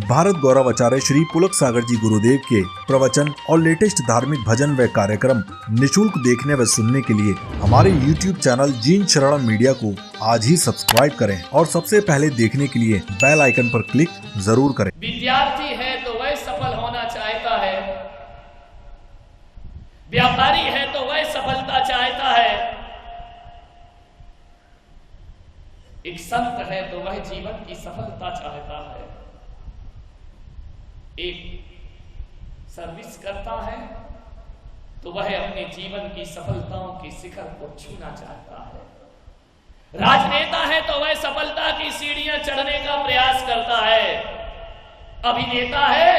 भारत गौरव आचार्य श्री पुलक सागर जी गुरुदेव के प्रवचन और लेटेस्ट धार्मिक भजन व कार्यक्रम निशुल्क देखने व सुनने के लिए हमारे YouTube चैनल जीन शरण मीडिया को आज ही सब्सक्राइब करें और सबसे पहले देखने के लिए बेल आइकन पर क्लिक जरूर करें। विद्यार्थी है तो वह सफल होना चाहता है, व्यापारी है तो वह सफलता चाहता है, एक संत है तो वह जीवन की सफलता चाहता है, एक सर्विस करता है तो वह अपने जीवन की सफलताओं की शिखर को छूना चाहता है, राजनेता है तो वह सफलता की सीढ़ियां चढ़ने का प्रयास करता है, अभिनेता है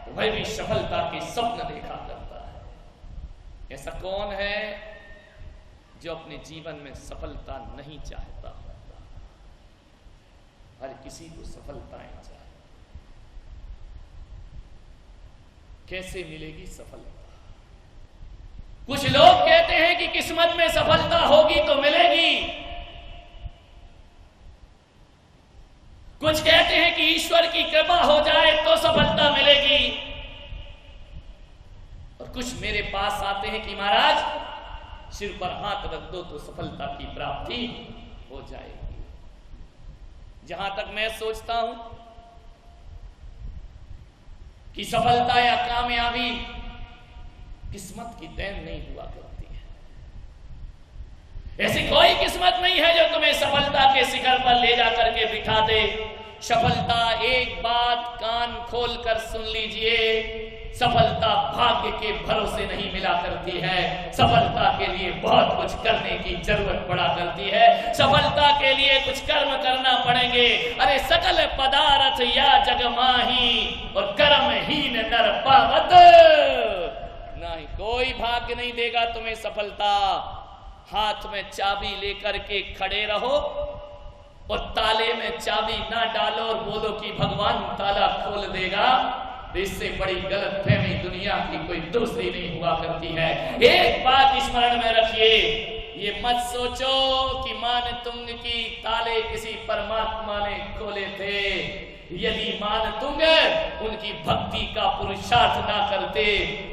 तो वह भी सफलता के स्वप्न देखा करता है। ऐसा कौन है जो अपने जीवन में सफलता नहीं चाहता? हर किसी को सफलताएं चाहिए। कैसे मिलेगी सफलता? कुछ लोग कहते हैं कि किस्मत में सफलता होगी तो मिलेगी, कुछ कहते हैं कि ईश्वर की कृपा हो जाए तो सफलता मिलेगी, और कुछ मेरे पास आते हैं कि महाराज सिर पर हाथ रख दो तो सफलता की प्राप्ति हो जाएगी। जहां तक मैं सोचता हूं कि सफलता या कामयाबी किस्मत की देन नहीं हुआ करती है। ऐसी कोई किस्मत नहीं है जो तुम्हें सफलता के शिखर पर ले जाकर के बिठा दे। सफलता, एक बात कान खोलकर सुन लीजिए, सफलता भाग्य के भरोसे नहीं मिला करती है। सफलता के लिए बहुत कुछ करने की जरूरत पड़ा करती है, सफलता के लिए कुछ कर्म करना पड़ेंगे। अरे सकल पदार्थ या जग माही और कर्महीन नर पावत नहीं। कोई भाग्य नहीं देगा तुम्हें सफलता। हाथ में चाबी लेकर के खड़े रहो और ताले में चाबी ना डालो और बोलो कि भगवान ताला खोल देगा, इससे बड़ी गलतफहमी दुनिया की कोई दूसरी नहीं हुआ करती है। एक बात स्मरण में रखिए, ये मत सोचो कि मानतुंग की ताले किसी परमात्मा ने खोले थे। यदि मानतुंग उनकी भक्ति का पुरुषार्थ ना करते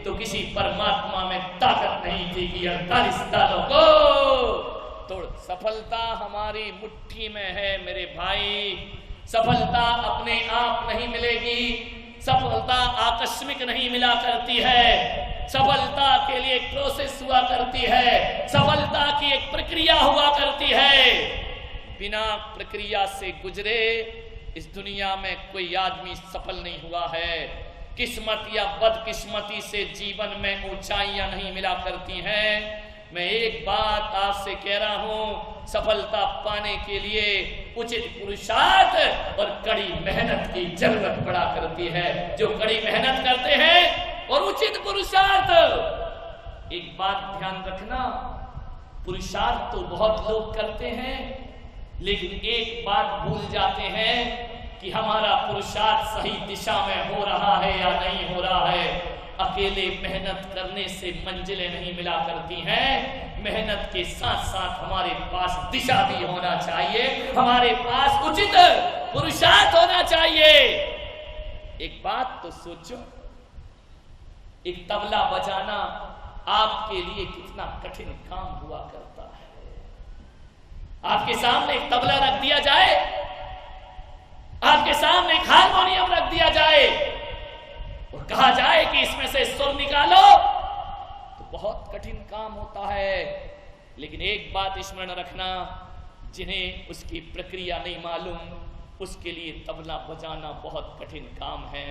तो किसी परमात्मा में ताकत नहीं थी कि 48 तालों को तोड़। सफलता हमारी मुट्ठी में है मेरे भाई। सफलता अपने आप नहीं मिलेगी, सफलता आकस्मिक नहीं मिला करती है। सफलता के लिए एक प्रोसेस हुआ करती है, सफलता की एक प्रक्रिया हुआ करती है। बिना प्रक्रिया से गुजरे इस दुनिया में कोई आदमी सफल नहीं हुआ है। किस्मत या बदकिस्मती से जीवन में ऊंचाइयां नहीं मिला करती हैं। मैं एक बात आपसे कह रहा हूं, सफलता पाने के लिए उचित पुरुषार्थ और कड़ी मेहनत की जरूरत पड़ा करती है। जो कड़ी मेहनत करते हैं और उचित पुरुषार्थ, एक बात ध्यान रखना, पुरुषार्थ तो बहुत लोग करते हैं, लेकिन एक बात भूल जाते हैं कि हमारा पुरुषार्थ सही दिशा में हो रहा है या नहीं हो रहा है। अकेले मेहनत करने से मंजिलें नहीं मिला करती हैं। मेहनत के साथ साथ हमारे पास दिशा भी होना चाहिए, हमारे पास उचित पुरुषार्थ होना चाहिए। एक बात तो सोचो, एक तबला बजाना आपके लिए कितना कठिन काम हुआ करता है। आपके सामने एक तबला रख दिया जाए, आपके सामने एक हारमोनियम रख दिया जाए और कहा जाए कि इसमें से सुर निकालो, तो बहुत कठिन काम होता है। लेकिन एक बात स्मरण रखना, जिन्हें उसकी प्रक्रिया नहीं मालूम उसके लिए तबला बजाना बहुत कठिन काम है।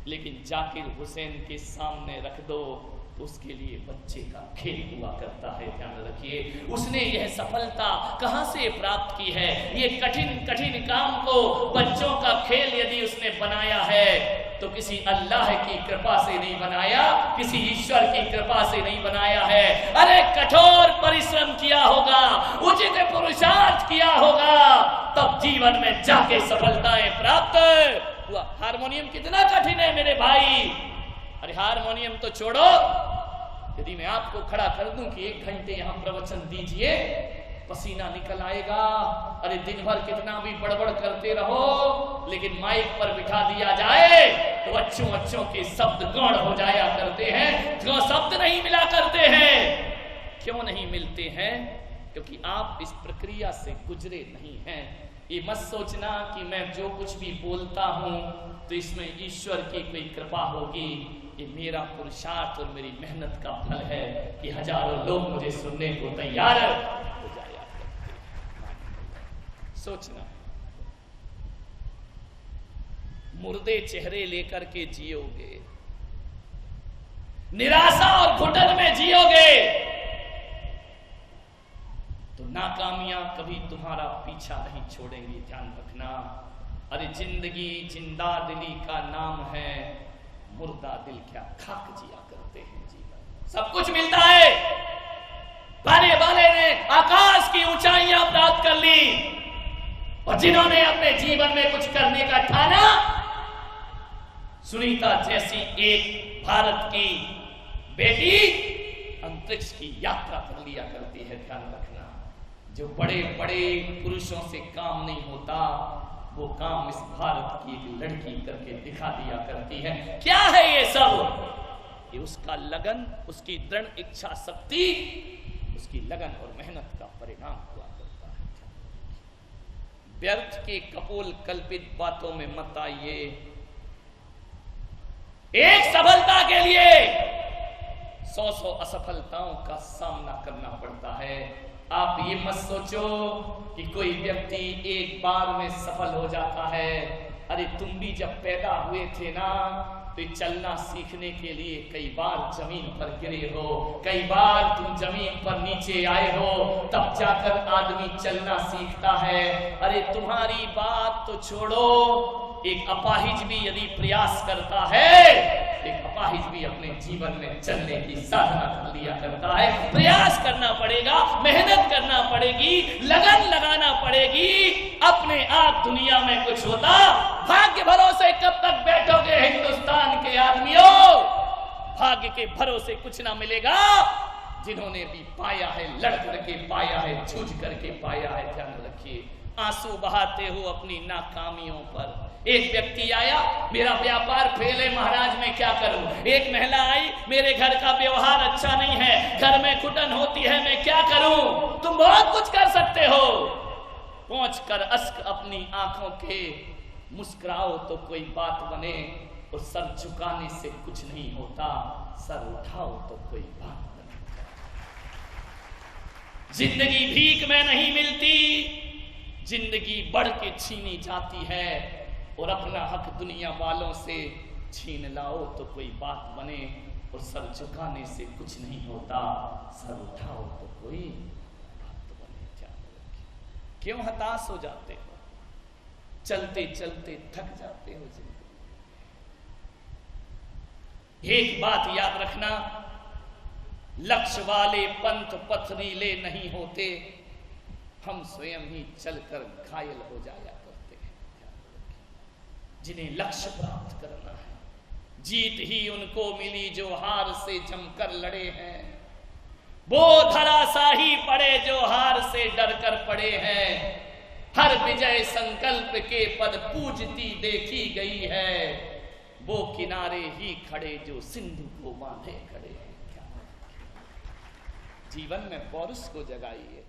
लेकिन जाकिर हुसैन के सामने रख दो तो उसके लिए बच्चे का खेल हुआ करता है। ध्यान रखिए, उसने यह सफलता कहां से प्राप्त की है। ये कठिन कठिन काम को बच्चों का खेल यदि उसने बनाया है तो किसी अल्लाह की कृपा से नहीं बनाया, किसी ईश्वर की कृपा से नहीं बनाया है। अरे कठोर परिश्रम किया होगा, उचित पुरुषार्थ किया होगा, तब जीवन में जाके सफलताएं प्राप्त हुआ। हारमोनियम कितना कठिन है मेरे भाई। अरे हारमोनियम तो छोड़ो, यदि मैं आपको खड़ा कर दूं कि 1 घंटे यहां प्रवचन दीजिए पसीना निकल आएगा। अरे दिन भर कितना भी बड़बड़ करते रहो, लेकिन माइक पर बिठा दिया जाए तो अच्छों अच्छों के शब्द गौण हो जाया करते हैं, जो शब्द नहीं मिला करते हैं। क्यों नहीं मिलते हैं? क्योंकि आप इस प्रक्रिया से गुजरे नहीं हैं। ये मत सोचना कि मैं जो कुछ भी बोलता हूं तो इसमें ईश्वर की कोई कृपा होगी। ये मेरा पुरुषार्थ और मेरी मेहनत का फल है कि हजारों लोग मुझे सुनने को तैयार हो जाया करते। सोचना, मुर्दे चेहरे लेकर के जियोगे, निराशा और घुटन में जियोगे तो नाकामियां कभी तुम्हारा पीछा नहीं छोड़ेंगी। ध्यान रखना। अरे जिंदगी जिंदा दिली का नाम है, मुर्दा दिल क्या खाक जिया करते हैं। जीवन सब कुछ मिलता है। पाने वाले ने आकाश की ऊंचाइयां प्राप्त कर ली, और जिन्होंने अपने जीवन में कुछ करने का ठाना, सुनीता जैसी एक भारत की बेटी अंतरिक्ष की यात्रा कर लिया करती है। ध्यान रखना, जो बड़े बड़े पुरुषों से काम नहीं होता, वो काम इस भारत की एक लड़की करके दिखा दिया करती है। क्या है ये सब? ये उसका लगन, उसकी दृढ़ इच्छा शक्ति, उसकी लगन और मेहनत का परिणाम हुआ करता है। व्यर्थ के कपोल कल्पित बातों में मत आइए। एक सफलता के लिए 100 असफलताओं का सामना करना पड़ता है। आप ये मत सोचो कि कोई व्यक्ति एक बार में सफल हो जाता है। अरे तुम भी जब पैदा हुए थे ना, तो चलना सीखने के लिए कई बार जमीन पर गिरे हो, कई बार तुम जमीन पर नीचे आए हो, तब जाकर आदमी चलना सीखता है। अरे तुम्हारी बात तो छोड़ो, एक अपाहिज भी यदि प्रयास करता है, एक अपाहिज भी अपने जीवन में चलने की साधना कर लिया करता है। प्रयास करना पड़ेगा, मेहनत करना पड़ेगी, लगन लगाना पड़ेगी। अपने आप दुनिया में कुछ होता, भाग्य भरोसे कब तक बैठोगे हिंदुस्तान के आदमियों? भाग्य के भरोसे कुछ ना मिलेगा। जिन्होंने भी पाया है, लड़ करके पाया है, जूझ करके पाया है। ध्यान रखिए, आंसू बहाते हो अपनी नाकामियों पर। एक व्यक्ति आया, मेरा व्यापार फेल है महाराज, मैं क्या करूं? एक महिला आई, मेरे घर का व्यवहार अच्छा नहीं है, घर में घुटन होती है, मैं क्या करूं? तुम बहुत कुछ कर सकते हो। पहुंचकर अश्क अपनी आंखों के मुस्कुराओ तो कोई बात बने, और सर झुकाने से कुछ नहीं होता, सर उठाओ तो कोई बात बने। जिंदगी भीख में नहीं मिलती, जिंदगी बढ़ के छीनी जाती है, और अपना हक दुनिया वालों से छीन लाओ तो कोई बात बने, और सर झुकाने से कुछ नहीं होता, सर उठाओ तो कोई बात बने। क्यों हताश हो जाते हो? चलते चलते थक जाते हो जिंदगी। एक बात याद रखना, लक्ष्य वाले पंथ पथरीले नहीं होते, हम स्वयं ही चलकर घायल हो जाया करते हैं। जिन्हें लक्ष्य प्राप्त करना है, जीत ही उनको मिली जो हार से जमकर लड़े हैं। वो धराशाही पड़े जो हार से डरकर पड़े हैं। हर विजय संकल्प के पद पूजती देखी गई है। वो किनारे ही खड़े जो सिंधु को बांधे खड़े हैं। जीवन में पौरुष को जगाइए।